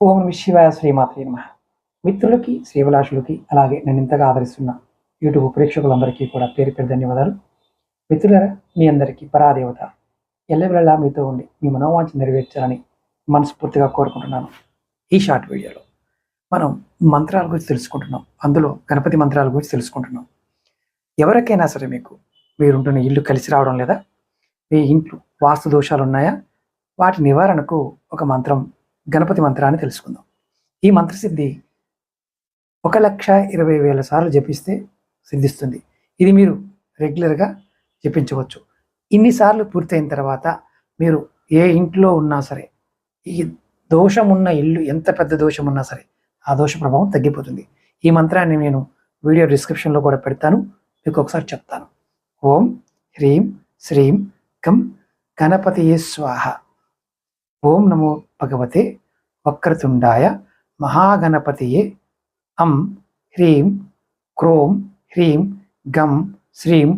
ఓం నమః శివాయ శ్రీమాత్రే నమః. మిత్రులకి, శ్రీభిలాషులకి, అలాగే నన్ను ఇంతగా ఆదరిస్తున్న యూట్యూబ్ ప్రేక్షకులందరికీ కూడా పేరు పేరు ధన్యవాదాలు. మిత్రులారా, మీ అందరికీ పరాదేవత ఎల్లవేళలా మీతో ఉండి మీ మనోవాంఛ నెరవేర్చాలని మనస్ఫూర్తిగా కోరుకుంటున్నాను. ఈ షార్ట్ వీడియోలో మనం మంత్రాల గురించి తెలుసుకుంటున్నాం. అందులో గణపతి మంత్రాల గురించి తెలుసుకుంటున్నాం. ఎవరికైనా సరే మీరుంటున్న ఇల్లు కలిసి రావడం లేదా, మీ ఇంట్లో వాస్తు దోషాలు ఉన్నాయా, వాటి నివారణకు ఒక మంత్రం, గణపతి మంత్రాన్ని తెలుసుకుందాం. ఈ మంత్రసిద్ధి 1,20,000 సార్లు జపిస్తే సిద్ధిస్తుంది. ఇది మీరు రెగ్యులర్గా జపించవచ్చు. ఇన్నిసార్లు పూర్తయిన తర్వాత మీరు ఏ ఇంట్లో ఉన్నా సరే, ఈ దోషం ఉన్న ఇల్లు ఎంత పెద్ద దోషం ఉన్నా సరే ఆ దోష ప్రభావం తగ్గిపోతుంది. ఈ మంత్రాన్ని నేను వీడియో డిస్క్రిప్షన్లో కూడా పెడతాను, మీకు ఒకసారి చెప్తాను. ఓం హ్రీం శ్రీం కం గణపతియే స్వాహ. ఓం నమో భగవతే వక్రతుండాయ మహాగణపతియే అం హ్రీం క్రోం హ్రీం గం శ్రీం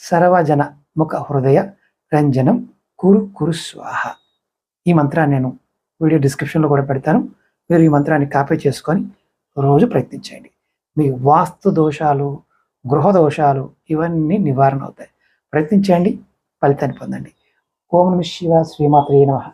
సర్వజన ముఖ హృదయ రంజనం కురు కురు స్వాహ. ఈ మంత్రాన్ని నేను వీడియో డిస్క్రిప్షన్లో కూడా పెడతాను. మీరు ఈ మంత్రాన్ని కాపీ చేసుకొని రోజు ప్రయత్నించండి. మీ వాస్తు దోషాలు, గృహ దోషాలు ఇవన్నీ నివారణ అవుతాయి. ప్రయత్నించండి, ఫలితాన్ని పొందండి. ఓం నమః శివాయ శ్రీమాత్రే నమః.